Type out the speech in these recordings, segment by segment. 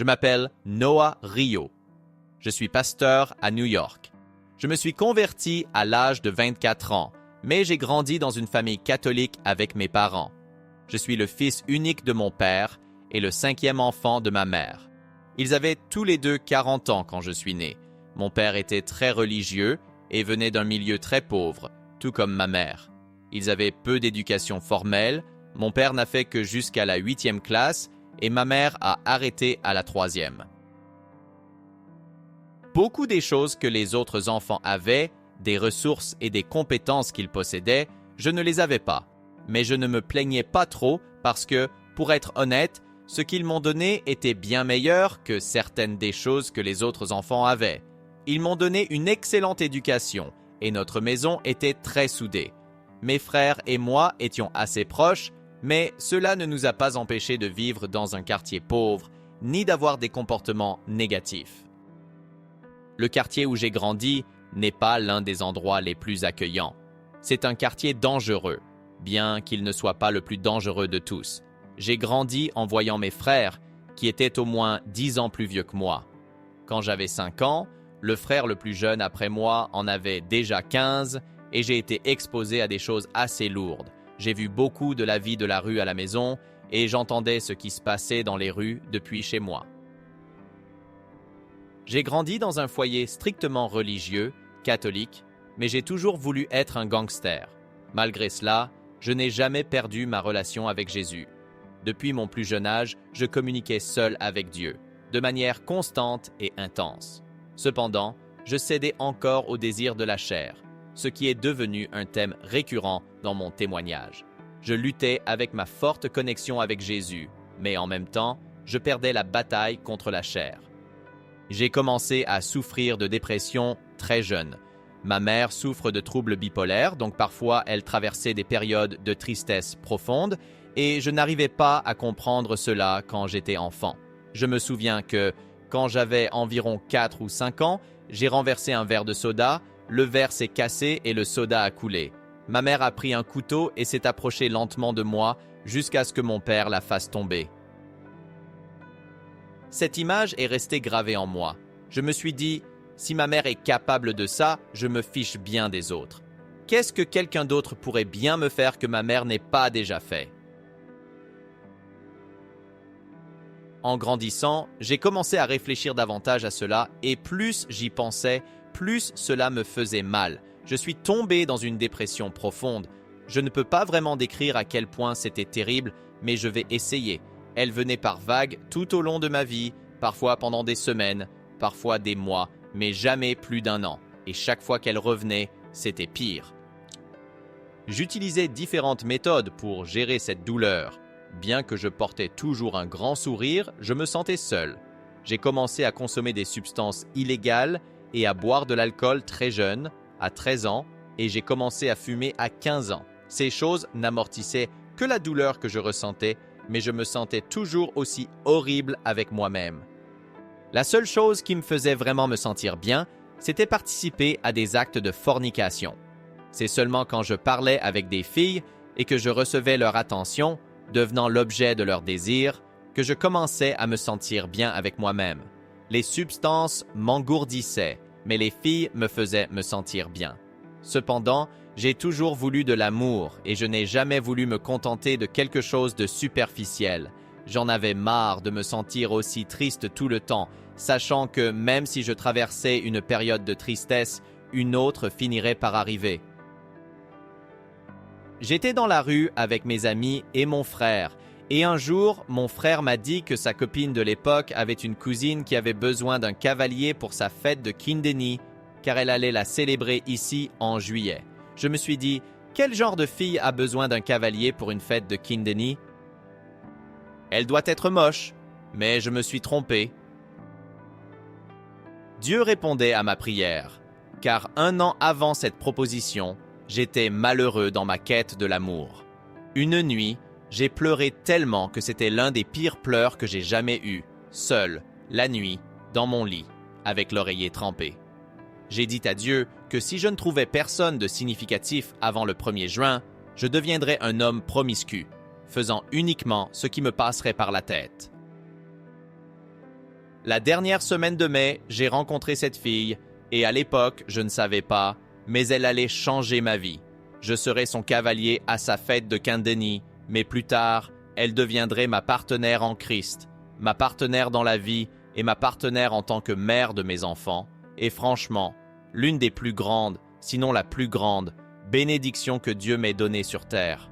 Je m'appelle Noah Rio. Je suis pasteur à New York. Je me suis converti à l'âge de 24 ans, mais j'ai grandi dans une famille catholique avec mes parents. Je suis le fils unique de mon père et le 5e enfant de ma mère. Ils avaient tous les deux 40 ans quand je suis né. Mon père était très religieux et venait d'un milieu très pauvre, tout comme ma mère. Ils avaient peu d'éducation formelle. Mon père n'a fait que jusqu'à la 8e classe et ma mère a arrêté à la 3e. Beaucoup des choses que les autres enfants avaient, des ressources et des compétences qu'ils possédaient, je ne les avais pas. Mais je ne me plaignais pas trop parce que, pour être honnête, ce qu'ils m'ont donné était bien meilleur que certaines des choses que les autres enfants avaient. Ils m'ont donné une excellente éducation et notre maison était très soudée. Mes frères et moi étions assez proches, mais cela ne nous a pas empêchés de vivre dans un quartier pauvre, ni d'avoir des comportements négatifs. Le quartier où j'ai grandi n'est pas l'un des endroits les plus accueillants. C'est un quartier dangereux, bien qu'il ne soit pas le plus dangereux de tous. J'ai grandi en voyant mes frères, qui étaient au moins 10 ans plus vieux que moi. Quand j'avais 5 ans, le frère le plus jeune après moi en avait déjà 15 et j'ai été exposé à des choses assez lourdes. J'ai vu beaucoup de la vie de la rue à la maison et j'entendais ce qui se passait dans les rues depuis chez moi. J'ai grandi dans un foyer strictement religieux, catholique, mais j'ai toujours voulu être un gangster. Malgré cela, je n'ai jamais perdu ma relation avec Jésus. Depuis mon plus jeune âge, je communiquais seul avec Dieu, de manière constante et intense. Cependant, je cédais encore au désir de la chair, ce qui est devenu un thème récurrent dans mon témoignage. Je luttais avec ma forte connexion avec Jésus, mais en même temps, je perdais la bataille contre la chair. J'ai commencé à souffrir de dépression très jeune. Ma mère souffre de troubles bipolaires, donc parfois elle traversait des périodes de tristesse profonde, et je n'arrivais pas à comprendre cela quand j'étais enfant. Je me souviens que, quand j'avais environ 4 ou 5 ans, j'ai renversé un verre de soda, le verre s'est cassé et le soda a coulé. Ma mère a pris un couteau et s'est approchée lentement de moi jusqu'à ce que mon père la fasse tomber. Cette image est restée gravée en moi. Je me suis dit, si ma mère est capable de ça, je me fiche bien des autres. Qu'est-ce que quelqu'un d'autre pourrait bien me faire que ma mère n'ait pas déjà fait? En grandissant, j'ai commencé à réfléchir davantage à cela et plus j'y pensais, plus cela me faisait mal. Je suis tombé dans une dépression profonde. Je ne peux pas vraiment décrire à quel point c'était terrible, mais je vais essayer. Elle venait par vagues tout au long de ma vie, parfois pendant des semaines, parfois des mois, mais jamais plus d'1 an. Et chaque fois qu'elle revenait, c'était pire. J'utilisais différentes méthodes pour gérer cette douleur. Bien que je portais toujours un grand sourire, je me sentais seul. J'ai commencé à consommer des substances illégales et à boire de l'alcool très jeune, à 13 ans, et j'ai commencé à fumer à 15 ans. Ces choses n'amortissaient que la douleur que je ressentais, mais je me sentais toujours aussi horrible avec moi-même. La seule chose qui me faisait vraiment me sentir bien, c'était participer à des actes de fornication. C'est seulement quand je parlais avec des filles et que je recevais leur attention, devenant l'objet de leur désir, que je commençais à me sentir bien avec moi-même. Les substances m'engourdissaient, mais les filles me faisaient me sentir bien. Cependant, j'ai toujours voulu de l'amour et je n'ai jamais voulu me contenter de quelque chose de superficiel. J'en avais marre de me sentir aussi triste tout le temps, sachant que même si je traversais une période de tristesse, une autre finirait par arriver. J'étais dans la rue avec mes amis et mon frère, et un jour, mon frère m'a dit que sa copine de l'époque avait une cousine qui avait besoin d'un cavalier pour sa fête de Kindeni, car elle allait la célébrer ici en juillet. Je me suis dit, quel genre de fille a besoin d'un cavalier pour une fête de Kindeni? Elle doit être moche, mais je me suis trompé. Dieu répondait à ma prière, car 1 an avant cette proposition, j'étais malheureux dans ma quête de l'amour. Une nuit, j'ai pleuré tellement que c'était l'un des pires pleurs que j'ai jamais eus, seul, la nuit, dans mon lit, avec l'oreiller trempé. J'ai dit à Dieu que si je ne trouvais personne de significatif avant le 1er juin, je deviendrais un homme promiscu, faisant uniquement ce qui me passerait par la tête. La dernière semaine de mai, j'ai rencontré cette fille, et à l'époque, je ne savais pas, mais elle allait changer ma vie. Je serais son cavalier à sa fête de Saint-Denis, mais plus tard, elle deviendrait ma partenaire en Christ, ma partenaire dans la vie et ma partenaire en tant que mère de mes enfants, et franchement, l'une des plus grandes, sinon la plus grande, bénédiction que Dieu m'ait donnée sur terre.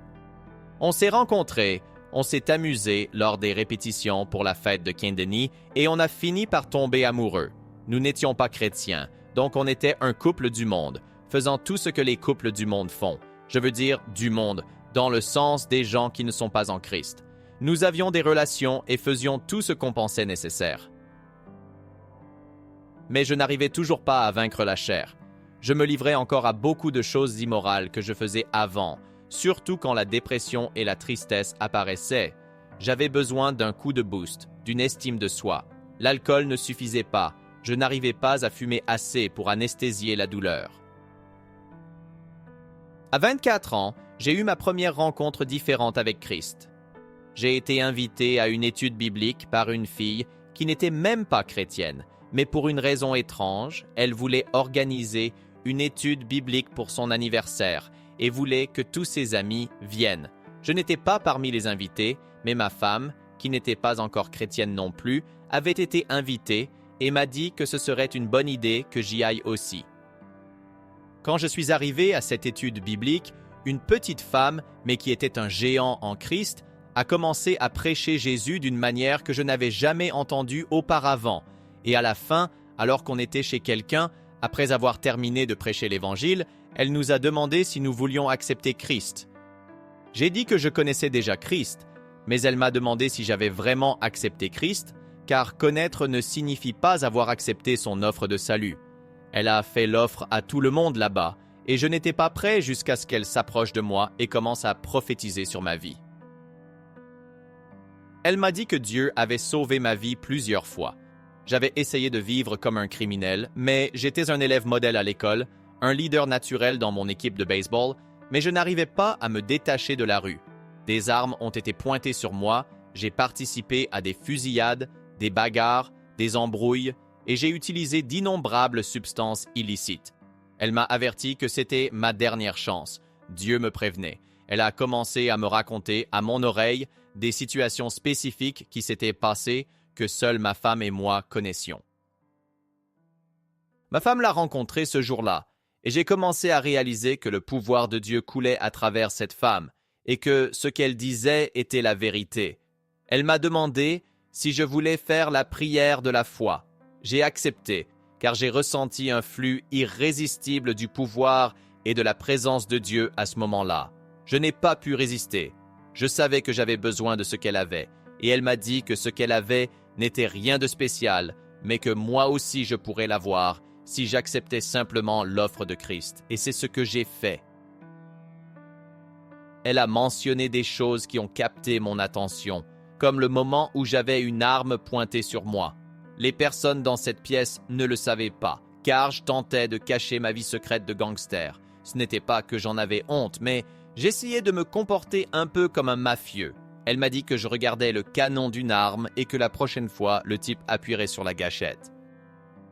On s'est rencontrés, on s'est amusés lors des répétitions pour la fête de Saint-Denis et on a fini par tomber amoureux. Nous n'étions pas chrétiens, donc on était un couple du monde, faisant tout ce que les couples du monde font. Je veux dire du monde, dans le sens des gens qui ne sont pas en Christ. Nous avions des relations et faisions tout ce qu'on pensait nécessaire. Mais je n'arrivais toujours pas à vaincre la chair. Je me livrais encore à beaucoup de choses immorales que je faisais avant, surtout quand la dépression et la tristesse apparaissaient. J'avais besoin d'un coup de boost, d'une estime de soi. L'alcool ne suffisait pas. Je n'arrivais pas à fumer assez pour anesthésier la douleur. À 24 ans, j'ai eu ma première rencontre différente avec Christ. J'ai été invité à une étude biblique par une fille qui n'était même pas chrétienne, mais pour une raison étrange, elle voulait organiser une étude biblique pour son anniversaire et voulait que tous ses amis viennent. Je n'étais pas parmi les invités, mais ma femme, qui n'était pas encore chrétienne non plus, avait été invitée et m'a dit que ce serait une bonne idée que j'y aille aussi. Quand je suis arrivé à cette étude biblique, une petite femme, mais qui était un géant en Christ, a commencé à prêcher Jésus d'une manière que je n'avais jamais entendue auparavant. Et à la fin, alors qu'on était chez quelqu'un, après avoir terminé de prêcher l'Évangile, elle nous a demandé si nous voulions accepter Christ. J'ai dit que je connaissais déjà Christ, mais elle m'a demandé si j'avais vraiment accepté Christ, car connaître ne signifie pas avoir accepté son offre de salut. Elle a fait l'offre à tout le monde là-bas, et je n'étais pas prêt jusqu'à ce qu'elle s'approche de moi et commence à prophétiser sur ma vie. Elle m'a dit que Dieu avait sauvé ma vie plusieurs fois. J'avais essayé de vivre comme un criminel, mais j'étais un élève modèle à l'école, un leader naturel dans mon équipe de baseball, mais je n'arrivais pas à me détacher de la rue. Des armes ont été pointées sur moi, j'ai participé à des fusillades, des bagarres, des embrouilles, et j'ai utilisé d'innombrables substances illicites. Elle m'a averti que c'était ma dernière chance. Dieu me prévenait. Elle a commencé à me raconter à mon oreille des situations spécifiques qui s'étaient passées que seule ma femme et moi connaissions. Ma femme l'a rencontrée ce jour-là, et j'ai commencé à réaliser que le pouvoir de Dieu coulait à travers cette femme, et que ce qu'elle disait était la vérité. Elle m'a demandé si je voulais faire la prière de la foi. J'ai accepté, car j'ai ressenti un flux irrésistible du pouvoir et de la présence de Dieu à ce moment-là. Je n'ai pas pu résister. Je savais que j'avais besoin de ce qu'elle avait, et elle m'a dit que ce qu'elle avait n'était rien de spécial, mais que moi aussi je pourrais l'avoir si j'acceptais simplement l'offre de Christ. Et c'est ce que j'ai fait. Elle a mentionné des choses qui ont capté mon attention, comme le moment où j'avais une arme pointée sur moi. Les personnes dans cette pièce ne le savaient pas, car je tentais de cacher ma vie secrète de gangster. Ce n'était pas que j'en avais honte, mais j'essayais de me comporter un peu comme un mafieux. Elle m'a dit que je regardais le canon d'une arme et que la prochaine fois, le type appuierait sur la gâchette.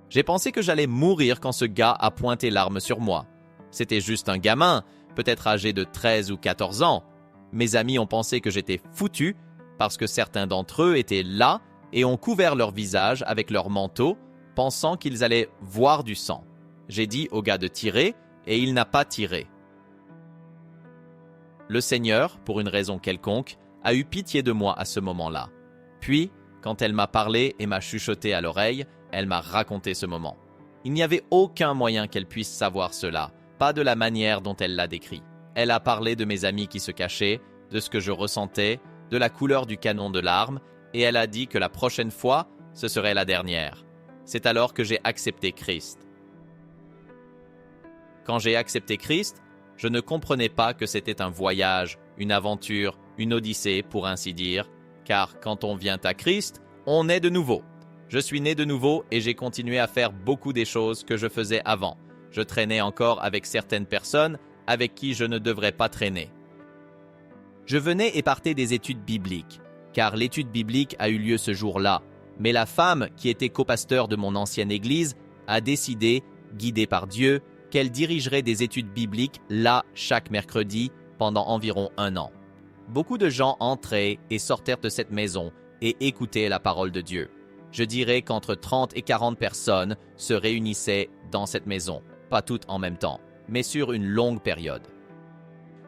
J'ai pensé que j'allais mourir quand ce gars a pointé l'arme sur moi. C'était juste un gamin, peut-être âgé de 13 ou 14 ans. Mes amis ont pensé que j'étais foutu parce que certains d'entre eux étaient là et ont couvert leur visage avec leur manteau, pensant qu'ils allaient voir du sang. J'ai dit au gars de tirer et il n'a pas tiré. Le Seigneur, pour une raison quelconque, a eu pitié de moi à ce moment-là. Puis, quand elle m'a parlé et m'a chuchoté à l'oreille, elle m'a raconté ce moment. Il n'y avait aucun moyen qu'elle puisse savoir cela, pas de la manière dont elle l'a décrit. Elle a parlé de mes amis qui se cachaient, de ce que je ressentais, de la couleur du canon de l'arme, et elle a dit que la prochaine fois, ce serait la dernière. C'est alors que j'ai accepté Christ. Quand j'ai accepté Christ, je ne comprenais pas que c'était un voyage, une aventure, une odyssée pour ainsi dire, car quand on vient à Christ, on est de nouveau. Je suis né de nouveau et j'ai continué à faire beaucoup des choses que je faisais avant. Je traînais encore avec certaines personnes avec qui je ne devrais pas traîner. Je venais et partais des études bibliques, car l'étude biblique a eu lieu ce jour-là. Mais la femme, qui était copasteur de mon ancienne église, a décidé, guidée par Dieu, qu'elle dirigerait des études bibliques là chaque mercredi pendant environ 1 an. Beaucoup de gens entraient et sortaient de cette maison et écoutaient la parole de Dieu. Je dirais qu'entre 30 et 40 personnes se réunissaient dans cette maison, pas toutes en même temps, mais sur une longue période.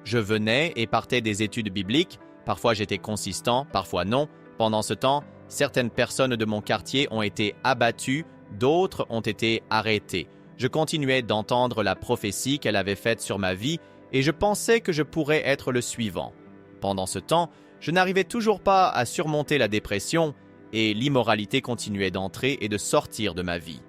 Je venais et partais des études bibliques, parfois j'étais consistant, parfois non. Pendant ce temps, certaines personnes de mon quartier ont été abattues, d'autres ont été arrêtées. Je continuais d'entendre la prophétie qu'elle avait faite sur ma vie et je pensais que je pourrais être le suivant. Pendant ce temps, je n'arrivais toujours pas à surmonter la dépression et l'immoralité continuait d'entrer et de sortir de ma vie.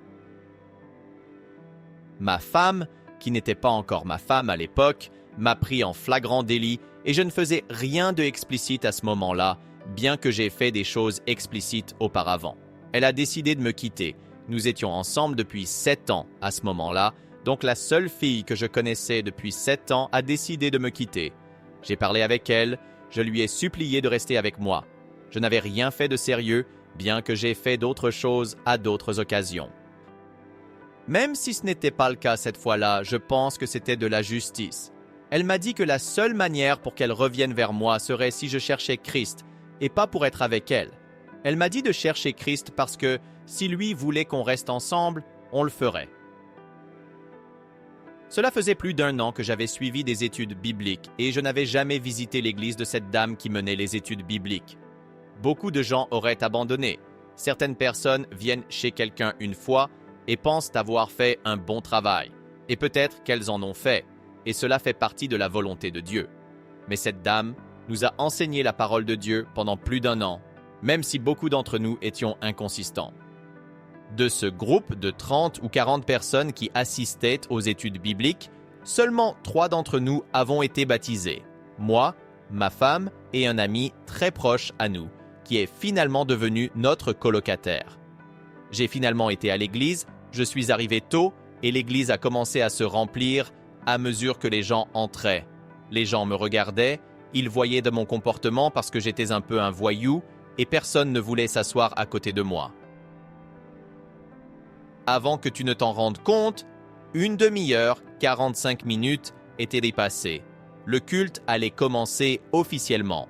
Ma femme, qui n'était pas encore ma femme à l'époque, m'a pris en flagrant délit et je ne faisais rien de explicite à ce moment-là, bien que j'ai fait des choses explicites auparavant. Elle a décidé de me quitter. Nous étions ensemble depuis 7 ans à ce moment-là, donc la seule fille que je connaissais depuis 7 ans a décidé de me quitter. J'ai parlé avec elle, je lui ai supplié de rester avec moi. Je n'avais rien fait de sérieux, bien que j'ai fait d'autres choses à d'autres occasions. Même si ce n'était pas le cas cette fois-là, je pense que c'était de la justice. Elle m'a dit que la seule manière pour qu'elle revienne vers moi serait si je cherchais Christ, et pas pour être avec elle. Elle m'a dit de chercher Christ parce que si lui voulait qu'on reste ensemble, on le ferait. Cela faisait plus d'1 an que j'avais suivi des études bibliques et je n'avais jamais visité l'église de cette dame qui menait les études bibliques. Beaucoup de gens auraient abandonné. Certaines personnes viennent chez quelqu'un une fois et pensent avoir fait un bon travail. Et peut-être qu'elles en ont fait, et cela fait partie de la volonté de Dieu. Mais cette dame nous a enseigné la parole de Dieu pendant plus d'1 an, même si beaucoup d'entre nous étions inconsistants. De ce groupe de 30 ou 40 personnes qui assistaient aux études bibliques, seulement 3 d'entre nous avons été baptisés. Moi, ma femme et un ami très proche à nous, qui est finalement devenu notre colocataire. J'ai finalement été à l'église, je suis arrivé tôt et l'église a commencé à se remplir à mesure que les gens entraient. Les gens me regardaient, ils voyaient de mon comportement parce que j'étais un peu un voyou et personne ne voulait s'asseoir à côté de moi. Avant que tu ne t'en rendes compte, 1 demi-heure, 45 minutes étaient dépassées. Le culte allait commencer officiellement.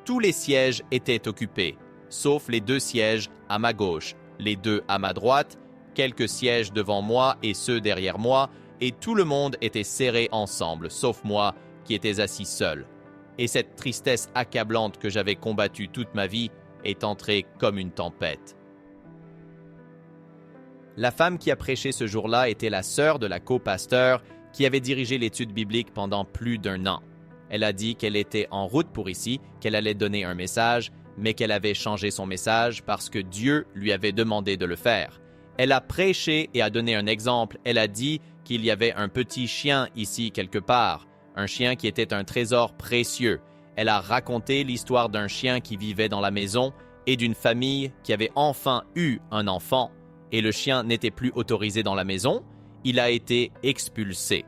Tous les sièges étaient occupés, sauf les 2 sièges à ma gauche, les 2 à ma droite, quelques sièges devant moi et ceux derrière moi, et tout le monde était serré ensemble, sauf moi qui étais assis seul. Et cette tristesse accablante que j'avais combattue toute ma vie est entrée comme une tempête. La femme qui a prêché ce jour-là était la sœur de la copasteur qui avait dirigé l'étude biblique pendant plus d'1 an. Elle a dit qu'elle était en route pour ici, qu'elle allait donner un message, mais qu'elle avait changé son message parce que Dieu lui avait demandé de le faire. Elle a prêché et a donné un exemple. Elle a dit qu'il y avait un petit chien ici quelque part, un chien qui était un trésor précieux. Elle a raconté l'histoire d'un chien qui vivait dans la maison et d'une famille qui avait enfin eu un enfant. Et le chien n'était plus autorisé dans la maison, il a été expulsé.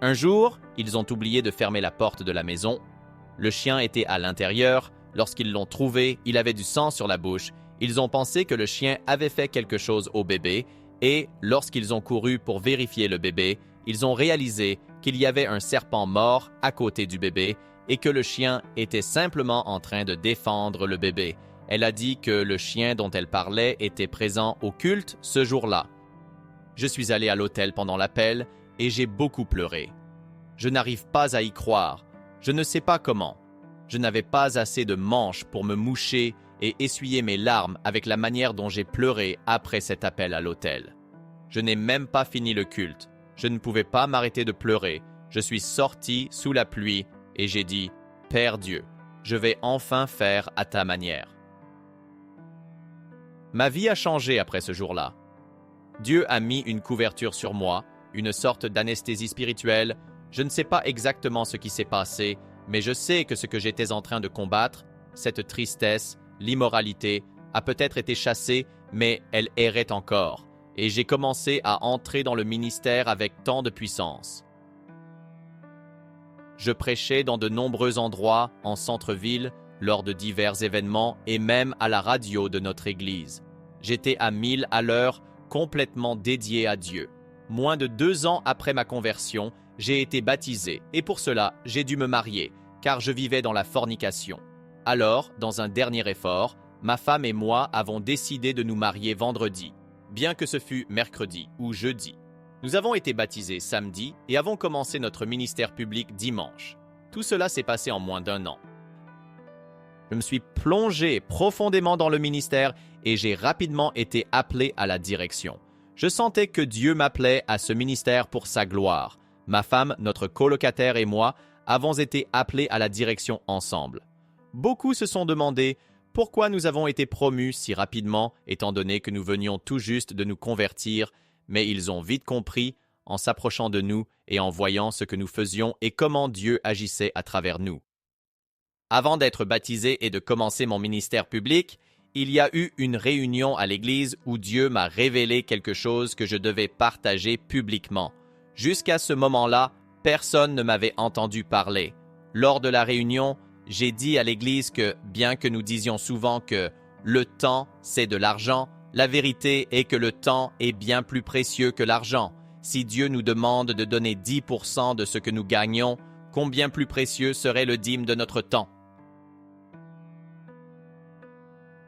Un jour, ils ont oublié de fermer la porte de la maison. Le chien était à l'intérieur. Lorsqu'ils l'ont trouvé, il avait du sang sur la bouche. Ils ont pensé que le chien avait fait quelque chose au bébé et, lorsqu'ils ont couru pour vérifier le bébé, ils ont réalisé qu'il y avait un serpent mort à côté du bébé et que le chien était simplement en train de défendre le bébé. Elle a dit que le chien dont elle parlait était présent au culte ce jour-là. Je suis allé à l'hôtel pendant l'appel et j'ai beaucoup pleuré. Je n'arrive pas à y croire. Je ne sais pas comment. Je n'avais pas assez de manches pour me moucher et essuyer mes larmes avec la manière dont j'ai pleuré après cet appel à l'hôtel. Je n'ai même pas fini le culte. Je ne pouvais pas m'arrêter de pleurer. Je suis sorti sous la pluie et j'ai dit « Père Dieu, je vais enfin faire à ta manière. » Ma vie a changé après ce jour-là. Dieu a mis une couverture sur moi, une sorte d'anesthésie spirituelle. Je ne sais pas exactement ce qui s'est passé, mais je sais que ce que j'étais en train de combattre, cette tristesse, l'immoralité, a peut-être été chassée, mais elle errait encore. Et j'ai commencé à entrer dans le ministère avec tant de puissance. Je prêchais dans de nombreux endroits, en centre-ville, lors de divers événements et même à la radio de notre Église. J'étais à 1000 à l'heure, complètement dédié à Dieu. Moins de 2 ans après ma conversion, j'ai été baptisé et pour cela, j'ai dû me marier, car je vivais dans la fornication. Alors, dans un dernier effort, ma femme et moi avons décidé de nous marier vendredi, bien que ce fût mercredi ou jeudi. Nous avons été baptisés samedi et avons commencé notre ministère public dimanche. Tout cela s'est passé en moins d'1 an. Je me suis plongé profondément dans le ministère et j'ai rapidement été appelé à la direction. Je sentais que Dieu m'appelait à ce ministère pour sa gloire. Ma femme, notre colocataire et moi avons été appelés à la direction ensemble. Beaucoup se sont demandé pourquoi nous avons été promus si rapidement, étant donné que nous venions tout juste de nous convertir, mais ils ont vite compris en s'approchant de nous et en voyant ce que nous faisions et comment Dieu agissait à travers nous. Avant d'être baptisé et de commencer mon ministère public, il y a eu une réunion à l'église où Dieu m'a révélé quelque chose que je devais partager publiquement. Jusqu'à ce moment-là, personne ne m'avait entendu parler. Lors de la réunion, j'ai dit à l'église que, bien que nous disions souvent que le temps, c'est de l'argent, la vérité est que le temps est bien plus précieux que l'argent. Si Dieu nous demande de donner 10% de ce que nous gagnons, combien plus précieux serait le dîme de notre temps?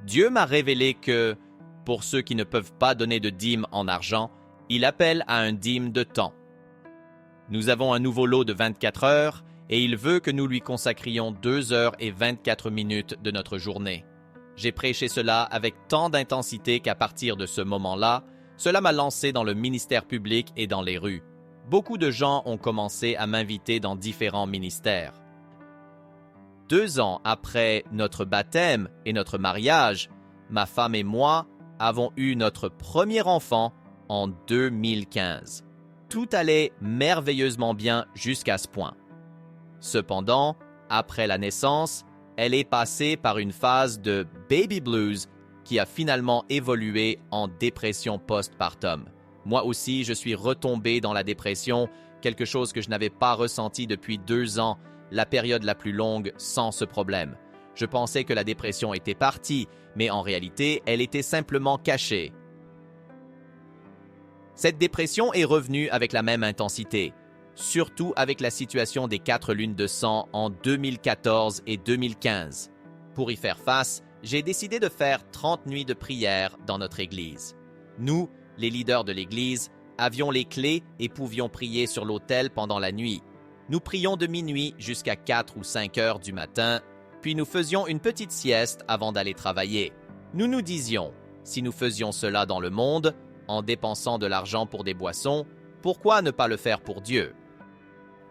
Dieu m'a révélé que, pour ceux qui ne peuvent pas donner de dîme en argent, il appelle à un dîme de temps. Nous avons un nouveau lot de 24 heures et il veut que nous lui consacrions 2 heures et 24 minutes de notre journée. J'ai prêché cela avec tant d'intensité qu'à partir de ce moment-là, cela m'a lancé dans le ministère public et dans les rues. Beaucoup de gens ont commencé à m'inviter dans différents ministères. 2 ans après notre baptême et notre mariage, ma femme et moi avons eu notre premier enfant en 2015. Tout allait merveilleusement bien jusqu'à ce point. Cependant, après la naissance, elle est passée par une phase de baby blues qui a finalement évolué en dépression postpartum. Moi aussi, je suis retombé dans la dépression, quelque chose que je n'avais pas ressenti depuis 2 ans, la période la plus longue sans ce problème. Je pensais que la dépression était partie, mais en réalité, elle était simplement cachée. Cette dépression est revenue avec la même intensité, surtout avec la situation des 4 lunes de sang en 2014 et 2015. Pour y faire face, j'ai décidé de faire 30 nuits de prière dans notre Église. Nous, les leaders de l'Église, avions les clés et pouvions prier sur l'autel pendant la nuit. Nous prions de minuit jusqu'à 4 ou 5 heures du matin, puis nous faisions une petite sieste avant d'aller travailler. Nous nous disions, si nous faisions cela dans le monde, en dépensant de l'argent pour des boissons, pourquoi ne pas le faire pour Dieu?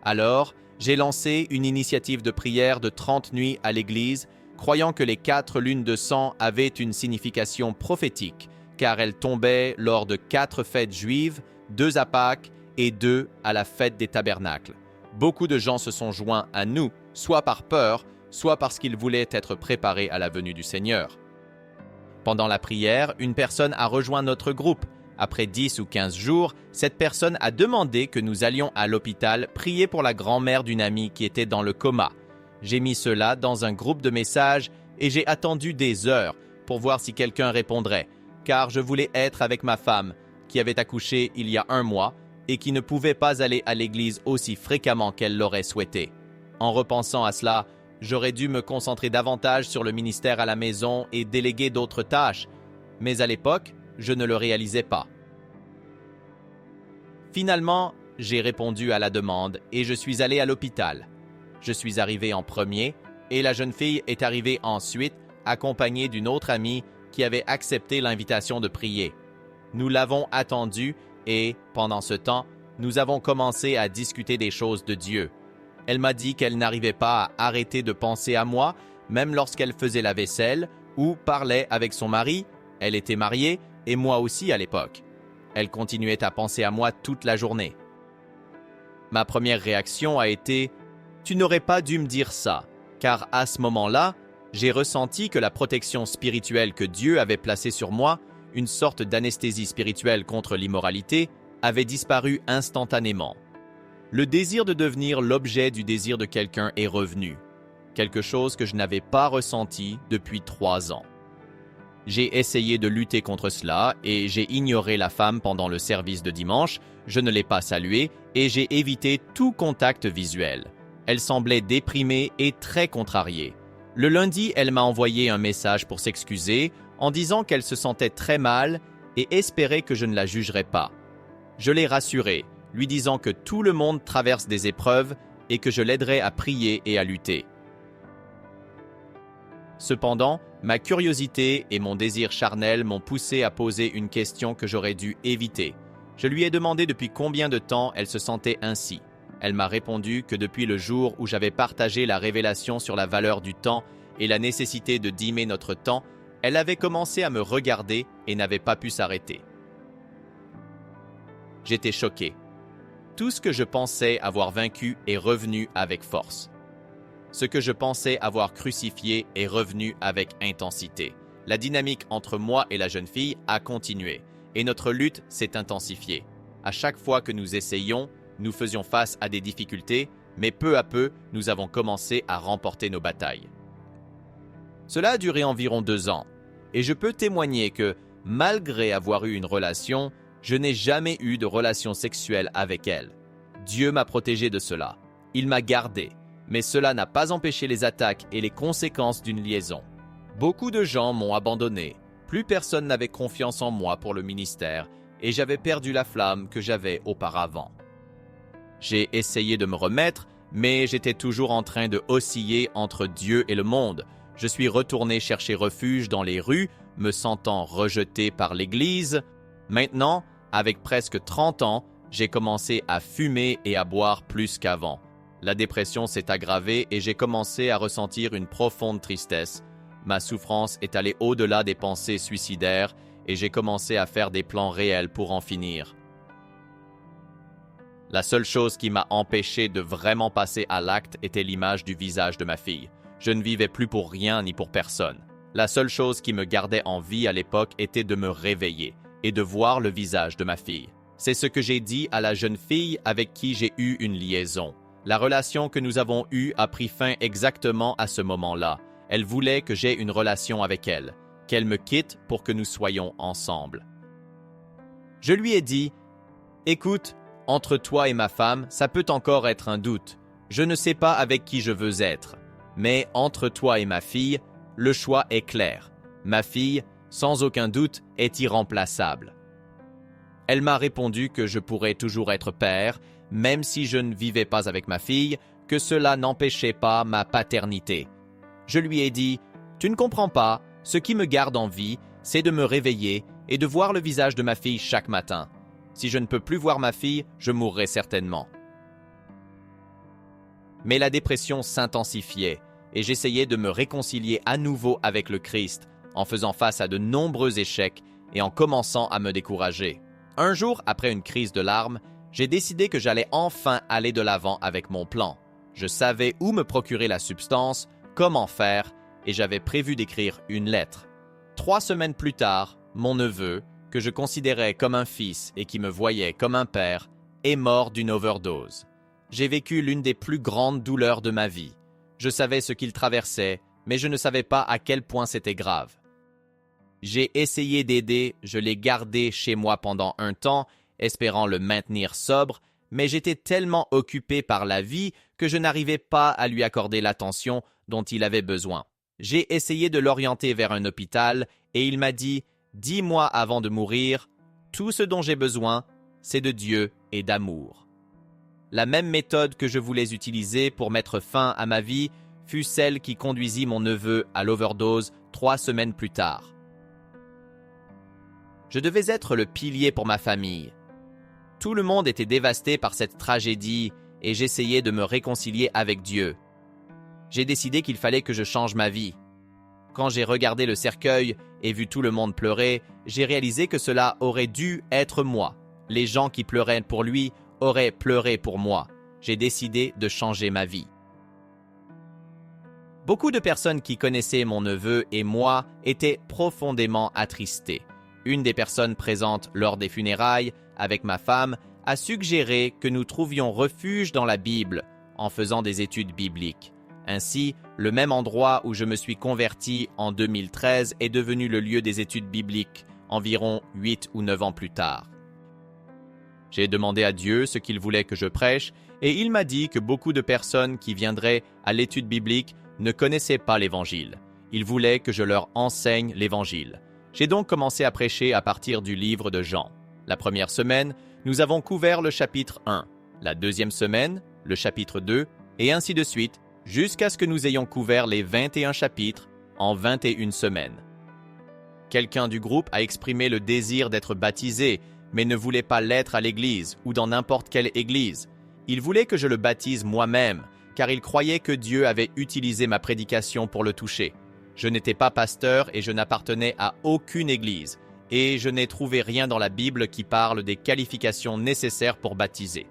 Alors, j'ai lancé une initiative de prière de 30 nuits à l'Église, croyant que les 4 lunes de sang avaient une signification prophétique, car elles tombaient lors de 4 fêtes juives, 2 à Pâques et 2 à la fête des tabernacles. Beaucoup de gens se sont joints à nous, soit par peur, soit parce qu'ils voulaient être préparés à la venue du Seigneur. Pendant la prière, une personne a rejoint notre groupe. Après 10 ou 15 jours, cette personne a demandé que nous allions à l'hôpital prier pour la grand-mère d'une amie qui était dans le coma. J'ai mis cela dans un groupe de messages et j'ai attendu des heures pour voir si quelqu'un répondrait, car je voulais être avec ma femme, qui avait accouché il y a 1 mois et qui ne pouvait pas aller à l'église aussi fréquemment qu'elle l'aurait souhaité. En repensant à cela, j'aurais dû me concentrer davantage sur le ministère à la maison et déléguer d'autres tâches, mais à l'époque, je ne le réalisais pas. Finalement, j'ai répondu à la demande et je suis allé à l'hôpital. Je suis arrivé en premier et la jeune fille est arrivée ensuite, accompagnée d'une autre amie qui avait accepté l'invitation de prier. Nous l'avons attendue et, pendant ce temps, nous avons commencé à discuter des choses de Dieu. Elle m'a dit qu'elle n'arrivait pas à arrêter de penser à moi, même lorsqu'elle faisait la vaisselle ou parlait avec son mari. Elle était mariée et moi aussi à l'époque. Elle continuait à penser à moi toute la journée. Ma première réaction a été « Tu n'aurais pas dû me dire ça », car à ce moment-là, j'ai ressenti que la protection spirituelle que Dieu avait placée sur moi, une sorte d'anesthésie spirituelle contre l'immoralité, avait disparu instantanément. Le désir de devenir l'objet du désir de quelqu'un est revenu. quelque chose que je n'avais pas ressenti depuis 3 ans. J'ai essayé de lutter contre cela et j'ai ignoré la femme pendant le service de dimanche, je ne l'ai pas saluée et j'ai évité tout contact visuel. Elle semblait déprimée et très contrariée. Le lundi, elle m'a envoyé un message pour s'excuser en disant qu'elle se sentait très mal et espérait que je ne la jugerais pas. Je l'ai rassurée, lui disant que tout le monde traverse des épreuves et que je l'aiderais à prier et à lutter. Cependant, ma curiosité et mon désir charnel m'ont poussé à poser une question que j'aurais dû éviter. Je lui ai demandé depuis combien de temps elle se sentait ainsi. Elle m'a répondu que depuis le jour où j'avais partagé la révélation sur la valeur du temps et la nécessité de dîmer notre temps, elle avait commencé à me regarder et n'avait pas pu s'arrêter. J'étais choqué. Tout ce que je pensais avoir vaincu est revenu avec force. Ce que je pensais avoir crucifié est revenu avec intensité. La dynamique entre moi et la jeune fille a continué, et notre lutte s'est intensifiée. À chaque fois que nous essayions, nous faisions face à des difficultés, mais peu à peu, nous avons commencé à remporter nos batailles. Cela a duré environ 2 ans, et je peux témoigner que, malgré avoir eu une relation, je n'ai jamais eu de relation sexuelle avec elle. Dieu m'a protégé de cela. Il m'a gardé. Mais cela n'a pas empêché les attaques et les conséquences d'une liaison. Beaucoup de gens m'ont abandonné, plus personne n'avait confiance en moi pour le ministère et j'avais perdu la flamme que j'avais auparavant. J'ai essayé de me remettre, mais j'étais toujours en train de osciller entre Dieu et le monde. Je suis retourné chercher refuge dans les rues, me sentant rejeté par l'Église. Maintenant, avec presque 30 ans, j'ai commencé à fumer et à boire plus qu'avant. La dépression s'est aggravée et j'ai commencé à ressentir une profonde tristesse. Ma souffrance est allée au-delà des pensées suicidaires et j'ai commencé à faire des plans réels pour en finir. La seule chose qui m'a empêché de vraiment passer à l'acte était l'image du visage de ma fille. Je ne vivais plus pour rien ni pour personne. La seule chose qui me gardait en vie à l'époque était de me réveiller et de voir le visage de ma fille. C'est ce que j'ai dit à la jeune fille avec qui j'ai eu une liaison. La relation que nous avons eue a pris fin exactement à ce moment-là. Elle voulait que j'aie une relation avec elle, qu'elle me quitte pour que nous soyons ensemble. Je lui ai dit « Écoute, entre toi et ma femme, ça peut encore être un doute. Je ne sais pas avec qui je veux être. Mais entre toi et ma fille, le choix est clair. Ma fille, sans aucun doute, est irremplaçable. » Elle m'a répondu que je pourrais toujours être père, même si je ne vivais pas avec ma fille, que cela n'empêchait pas ma paternité. Je lui ai dit « Tu ne comprends pas, ce qui me garde en vie, c'est de me réveiller et de voir le visage de ma fille chaque matin. Si je ne peux plus voir ma fille, je mourrai certainement. » Mais la dépression s'intensifiait et j'essayais de me réconcilier à nouveau avec le Christ en faisant face à de nombreux échecs et en commençant à me décourager. Un jour, après une crise de larmes, j'ai décidé que j'allais enfin aller de l'avant avec mon plan. Je savais où me procurer la substance, comment faire, et j'avais prévu d'écrire une lettre. 3 semaines plus tard, mon neveu, que je considérais comme un fils et qui me voyait comme un père, est mort d'une overdose. J'ai vécu l'une des plus grandes douleurs de ma vie. Je savais ce qu'il traversait, mais je ne savais pas à quel point c'était grave. J'ai essayé d'aider, je l'ai gardé chez moi pendant un temps, espérant le maintenir sobre, mais j'étais tellement occupé par la vie que je n'arrivais pas à lui accorder l'attention dont il avait besoin. J'ai essayé de l'orienter vers un hôpital et il m'a dit « Dis-moi avant de mourir, tout ce dont j'ai besoin, c'est de Dieu et d'amour. » La même méthode que je voulais utiliser pour mettre fin à ma vie fut celle qui conduisit mon neveu à l'overdose 3 semaines plus tard. Je devais être le pilier pour ma famille. Tout le monde était dévasté par cette tragédie et j'essayais de me réconcilier avec Dieu. J'ai décidé qu'il fallait que je change ma vie. Quand j'ai regardé le cercueil et vu tout le monde pleurer, j'ai réalisé que cela aurait dû être moi. Les gens qui pleuraient pour lui auraient pleuré pour moi. J'ai décidé de changer ma vie. Beaucoup de personnes qui connaissaient mon neveu et moi étaient profondément attristées. Une des personnes présentes lors des funérailles, avec ma femme, a suggéré que nous trouvions refuge dans la Bible en faisant des études bibliques. Ainsi, le même endroit où je me suis converti en 2013 est devenu le lieu des études bibliques, environ 8 ou 9 ans plus tard. J'ai demandé à Dieu ce qu'il voulait que je prêche, et il m'a dit que beaucoup de personnes qui viendraient à l'étude biblique ne connaissaient pas l'Évangile. Il voulait que je leur enseigne l'Évangile. J'ai donc commencé à prêcher à partir du livre de Jean. La première semaine, nous avons couvert le chapitre 1, la deuxième semaine, le chapitre 2, et ainsi de suite, jusqu'à ce que nous ayons couvert les 21 chapitres en 21 semaines. Quelqu'un du groupe a exprimé le désir d'être baptisé, mais ne voulait pas l'être à l'église ou dans n'importe quelle église. Il voulait que je le baptise moi-même, car il croyait que Dieu avait utilisé ma prédication pour le toucher. Je n'étais pas pasteur et je n'appartenais à aucune église, et je n'ai trouvé rien dans la Bible qui parle des qualifications nécessaires pour baptiser.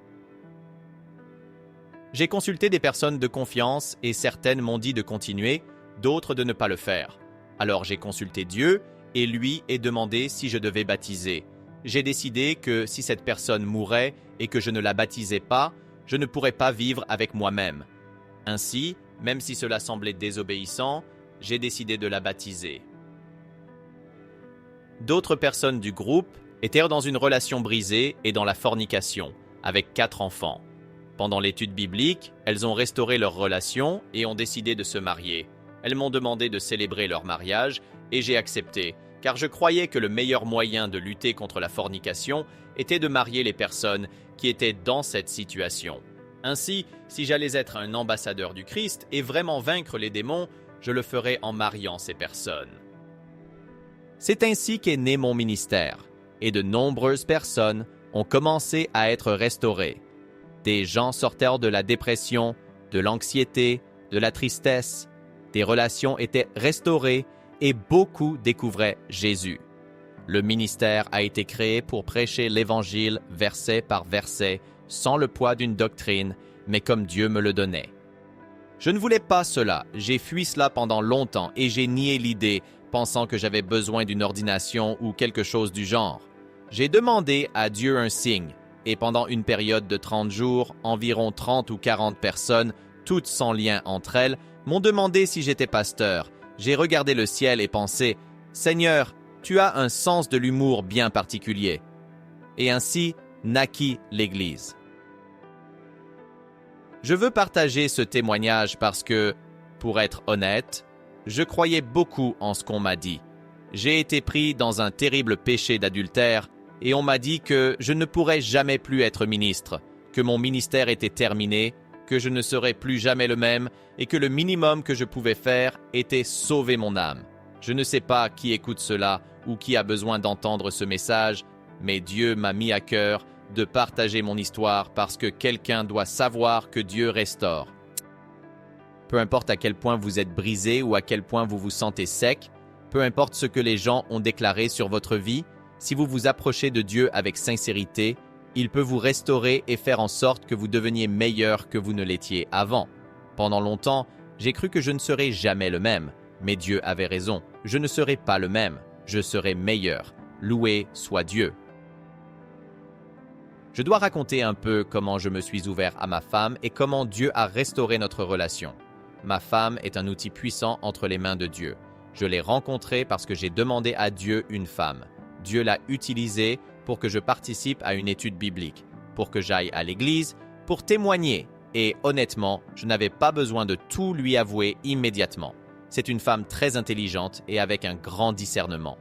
J'ai consulté des personnes de confiance et certaines m'ont dit de continuer, d'autres de ne pas le faire. Alors j'ai consulté Dieu et lui ai demandé si je devais baptiser. J'ai décidé que si cette personne mourait et que je ne la baptisais pas, je ne pourrais pas vivre avec moi-même. Ainsi, même si cela semblait désobéissant, j'ai décidé de la baptiser. D'autres personnes du groupe étaient dans une relation brisée et dans la fornication, avec 4 enfants. Pendant l'étude biblique, elles ont restauré leur relation et ont décidé de se marier. Elles m'ont demandé de célébrer leur mariage et j'ai accepté, car je croyais que le meilleur moyen de lutter contre la fornication était de marier les personnes qui étaient dans cette situation. Ainsi, si j'allais être un ambassadeur du Christ et vraiment vaincre les démons, je le ferais en mariant ces personnes. C'est ainsi qu'est né mon ministère, et de nombreuses personnes ont commencé à être restaurées. Des gens sortèrent de la dépression, de l'anxiété, de la tristesse. Des relations étaient restaurées et beaucoup découvraient Jésus. Le ministère a été créé pour prêcher l'Évangile verset par verset, sans le poids d'une doctrine, mais comme Dieu me le donnait. Je ne voulais pas cela, j'ai fui cela pendant longtemps et j'ai nié l'idée, pensant que j'avais besoin d'une ordination ou quelque chose du genre. J'ai demandé à Dieu un signe, et pendant une période de 30 jours, environ 30 ou 40 personnes, toutes sans lien entre elles, m'ont demandé si j'étais pasteur. J'ai regardé le ciel et pensé « Seigneur, tu as un sens de l'humour bien particulier. » Et ainsi naquit l'Église. Je veux partager ce témoignage parce que, pour être honnête, je croyais beaucoup en ce qu'on m'a dit. J'ai été pris dans un terrible péché d'adultère et on m'a dit que je ne pourrais jamais plus être ministre, que mon ministère était terminé, que je ne serais plus jamais le même et que le minimum que je pouvais faire était sauver mon âme. Je ne sais pas qui écoute cela ou qui a besoin d'entendre ce message, mais Dieu m'a mis à cœur de partager mon histoire parce que quelqu'un doit savoir que Dieu restaure. Peu importe à quel point vous êtes brisé ou à quel point vous vous sentez sec, peu importe ce que les gens ont déclaré sur votre vie, si vous vous approchez de Dieu avec sincérité, il peut vous restaurer et faire en sorte que vous deveniez meilleur que vous ne l'étiez avant. Pendant longtemps, j'ai cru que je ne serais jamais le même, mais Dieu avait raison. Je ne serai pas le même, je serai meilleur. Loué soit Dieu. Je dois raconter un peu comment je me suis ouvert à ma femme et comment Dieu a restauré notre relation. Ma femme est un outil puissant entre les mains de Dieu. Je l'ai rencontrée parce que j'ai demandé à Dieu une femme. Dieu l'a utilisée pour que je participe à une étude biblique, pour que j'aille à l'église, pour témoigner. Et honnêtement, je n'avais pas besoin de tout lui avouer immédiatement. C'est une femme très intelligente et avec un grand discernement.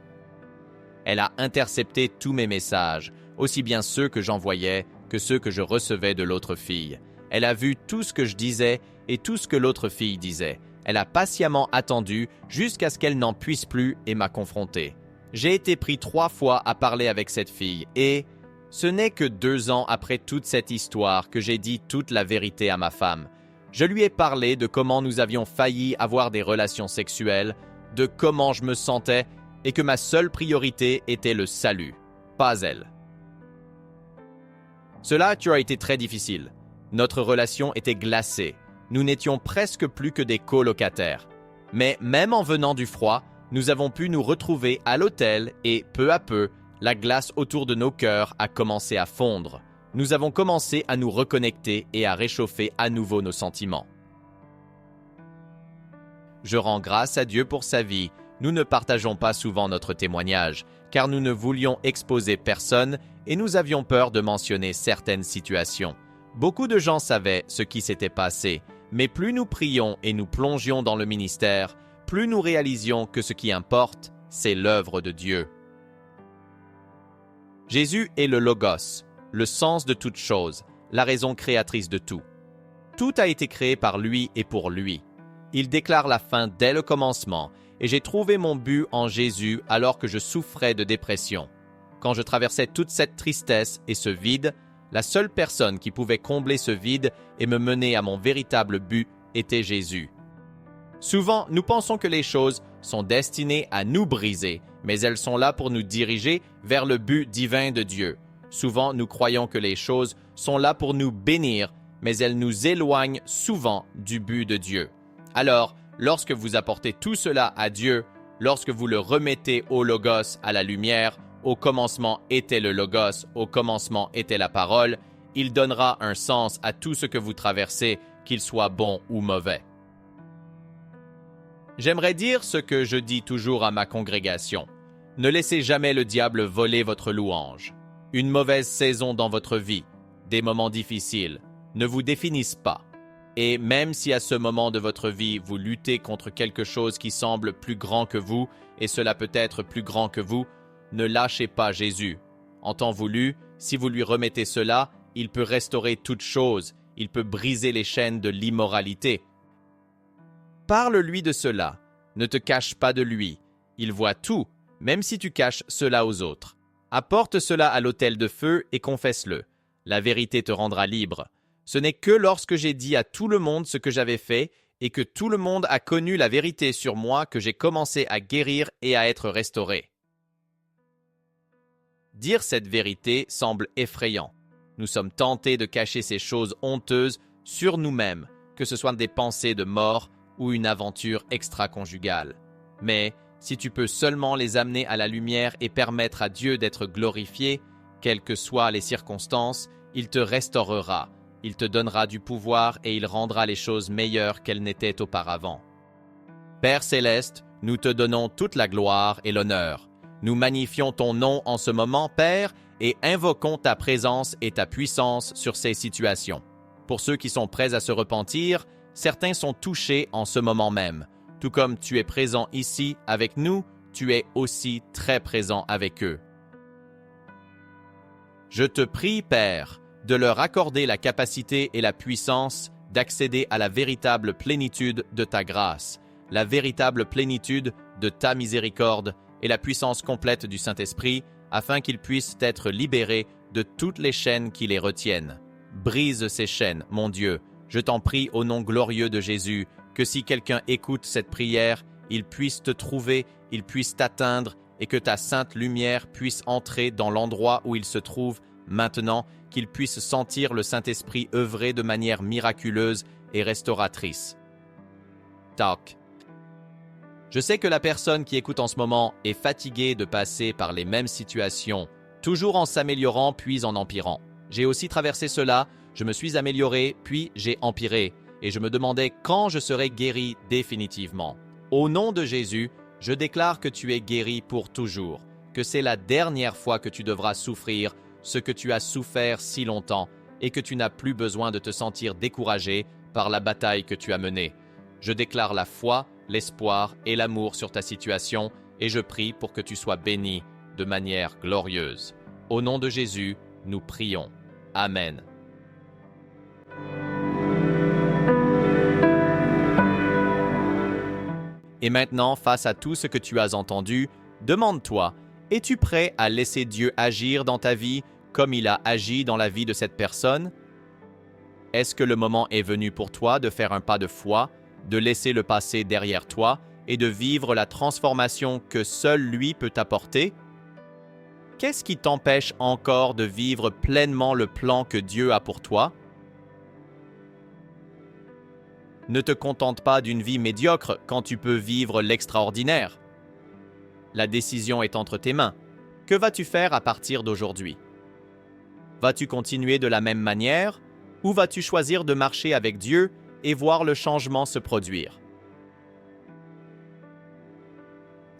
Elle a intercepté tous mes messages, aussi bien ceux que j'envoyais que ceux que je recevais de l'autre fille. Elle a vu tout ce que je disais et tout ce que l'autre fille disait. Elle a patiemment attendu jusqu'à ce qu'elle n'en puisse plus et m'a confronté. J'ai été pris 3 fois à parler avec cette fille et ce n'est que 2 ans après toute cette histoire que j'ai dit toute la vérité à ma femme. Je lui ai parlé de comment nous avions failli avoir des relations sexuelles, de comment je me sentais et que ma seule priorité était le salut, pas elle. Cela a été très difficile. Notre relation était glacée. Nous n'étions presque plus que des colocataires. Mais même en venant du froid, nous avons pu nous retrouver à l'hôtel et, peu à peu, la glace autour de nos cœurs a commencé à fondre. Nous avons commencé à nous reconnecter et à réchauffer à nouveau nos sentiments. Je rends grâce à Dieu pour sa vie. Nous ne partageons pas souvent notre témoignage, car nous ne voulions exposer personne et nous avions peur de mentionner certaines situations. Beaucoup de gens savaient ce qui s'était passé, mais plus nous prions et nous plongions dans le ministère, plus nous réalisions que ce qui importe, c'est l'œuvre de Dieu. Jésus est le Logos, le sens de toute chose, la raison créatrice de tout. Tout a été créé par lui et pour lui. Il déclare la fin dès le commencement, et j'ai trouvé mon but en Jésus alors que je souffrais de dépression. Quand je traversais toute cette tristesse et ce vide, la seule personne qui pouvait combler ce vide et me mener à mon véritable but était Jésus. Souvent, nous pensons que les choses sont destinées à nous briser, mais elles sont là pour nous diriger vers le but divin de Dieu. Souvent, nous croyons que les choses sont là pour nous bénir, mais elles nous éloignent souvent du but de Dieu. Alors, lorsque vous apportez tout cela à Dieu, lorsque vous le remettez au Logos, à la lumière, au commencement était le Logos, au commencement était la parole, il donnera un sens à tout ce que vous traversez, qu'il soit bon ou mauvais. J'aimerais dire ce que je dis toujours à ma congrégation. Ne laissez jamais le diable voler votre louange. Une mauvaise saison dans votre vie, des moments difficiles, ne vous définissent pas. Et même si à ce moment de votre vie, vous luttez contre quelque chose qui semble plus grand que vous, et cela peut être plus grand que vous, ne lâchez pas Jésus. En temps voulu, si vous lui remettez cela, il peut restaurer toute chose, il peut briser les chaînes de l'immoralité. Parle-lui de cela, ne te cache pas de lui. Il voit tout, même si tu caches cela aux autres. Apporte cela à l'autel de feu et confesse-le. La vérité te rendra libre. Ce n'est que lorsque j'ai dit à tout le monde ce que j'avais fait et que tout le monde a connu la vérité sur moi que j'ai commencé à guérir et à être restauré. Dire cette vérité semble effrayant. Nous sommes tentés de cacher ces choses honteuses sur nous-mêmes, que ce soit des pensées de mort ou une aventure extra-conjugale. Mais si tu peux seulement les amener à la lumière et permettre à Dieu d'être glorifié, quelles que soient les circonstances, il te restaurera, il te donnera du pouvoir et il rendra les choses meilleures qu'elles n'étaient auparavant. Père céleste, nous te donnons toute la gloire et l'honneur. Nous magnifions ton nom en ce moment, Père, et invoquons ta présence et ta puissance sur ces situations. Pour ceux qui sont prêts à se repentir, certains sont touchés en ce moment même. Tout comme tu es présent ici avec nous, tu es aussi très présent avec eux. Je te prie, Père, de leur accorder la capacité et la puissance d'accéder à la véritable plénitude de ta grâce, la véritable plénitude de ta miséricorde et la puissance complète du Saint-Esprit, afin qu'ils puissent être libérés de toutes les chaînes qui les retiennent. Brise ces chaînes, mon Dieu. Je t'en prie au nom glorieux de Jésus, que si quelqu'un écoute cette prière, il puisse te trouver, il puisse t'atteindre, et que ta sainte lumière puisse entrer dans l'endroit où il se trouve maintenant, qu'il puisse sentir le Saint-Esprit œuvrer de manière miraculeuse et restauratrice. Talk. Je sais que la personne qui écoute en ce moment est fatiguée de passer par les mêmes situations, toujours en s'améliorant puis en empirant. J'ai aussi traversé cela, je me suis amélioré puis j'ai empiré, et je me demandais quand je serais guéri définitivement. Au nom de Jésus, je déclare que tu es guéri pour toujours, que c'est la dernière fois que tu devras souffrir ce que tu as souffert si longtemps et que tu n'as plus besoin de te sentir découragé par la bataille que tu as menée. Je déclare la foi, l'espoir et l'amour sur ta situation et je prie pour que tu sois béni de manière glorieuse. Au nom de Jésus, nous prions. Amen. Et maintenant, face à tout ce que tu as entendu, demande-toi, es-tu prêt à laisser Dieu agir dans ta vie comme il a agi dans la vie de cette personne? Est-ce que le moment est venu pour toi de faire un pas de foi, de laisser le passé derrière toi et de vivre la transformation que seul lui peut apporter? Qu'est-ce qui t'empêche encore de vivre pleinement le plan que Dieu a pour toi? Ne te contente pas d'une vie médiocre quand tu peux vivre l'extraordinaire. La décision est entre tes mains. Que vas-tu faire à partir d'aujourd'hui? Vas-tu continuer de la même manière ou vas-tu choisir de marcher avec Dieu et voir le changement se produire?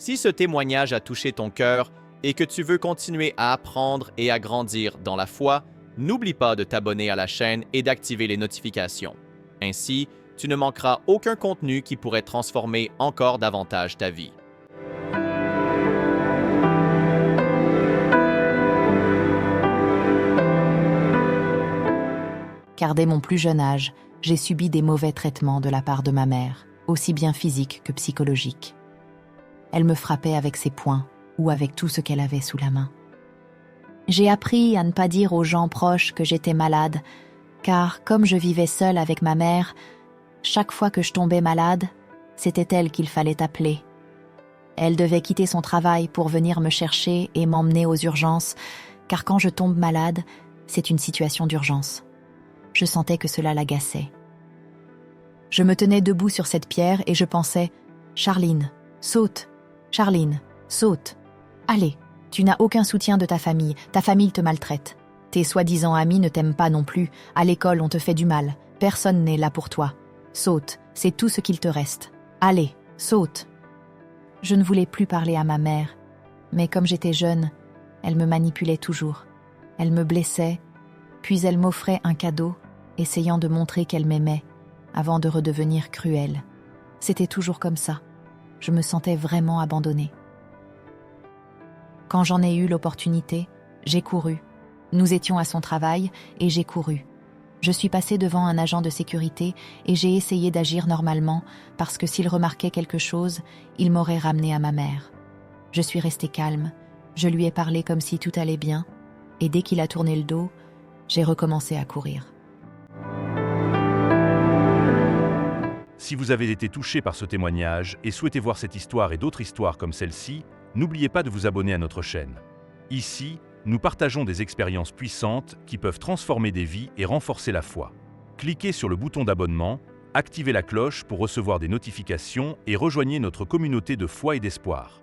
Si ce témoignage a touché ton cœur et que tu veux continuer à apprendre et à grandir dans la foi, n'oublie pas de t'abonner à la chaîne et d'activer les notifications. Ainsi, tu ne manqueras aucun contenu qui pourrait transformer encore davantage ta vie. Car dès mon plus jeune âge, j'ai subi des mauvais traitements de la part de ma mère, aussi bien physiques que psychologiques. Elle me frappait avec ses poings ou avec tout ce qu'elle avait sous la main. J'ai appris à ne pas dire aux gens proches que j'étais malade, car comme je vivais seule avec ma mère, chaque fois que je tombais malade, c'était elle qu'il fallait appeler. Elle devait quitter son travail pour venir me chercher et m'emmener aux urgences, car quand je tombe malade, c'est une situation d'urgence. Je sentais que cela l'agaçait. Je me tenais debout sur cette pierre et je pensais « Charline, saute! Charline, saute! Allez, tu n'as aucun soutien de ta famille te maltraite. Tes soi-disant amis ne t'aiment pas non plus, à l'école on te fait du mal, personne n'est là pour toi. Saute, c'est tout ce qu'il te reste. Allez, saute !» Je ne voulais plus parler à ma mère, mais comme j'étais jeune, elle me manipulait toujours. Elle me blessait, puis elle m'offrait un cadeau, essayant de montrer qu'elle m'aimait, avant de redevenir cruelle. C'était toujours comme ça. Je me sentais vraiment abandonnée. Quand j'en ai eu l'opportunité, j'ai couru. Nous étions à son travail et j'ai couru. Je suis passée devant un agent de sécurité et j'ai essayé d'agir normalement parce que s'il remarquait quelque chose, il m'aurait ramenée à ma mère. Je suis restée calme, je lui ai parlé comme si tout allait bien et dès qu'il a tourné le dos, j'ai recommencé à courir. Si vous avez été touché par ce témoignage et souhaitez voir cette histoire et d'autres histoires comme celle-ci, n'oubliez pas de vous abonner à notre chaîne. Ici, nous partageons des expériences puissantes qui peuvent transformer des vies et renforcer la foi. Cliquez sur le bouton d'abonnement, activez la cloche pour recevoir des notifications et rejoignez notre communauté de foi et d'espoir.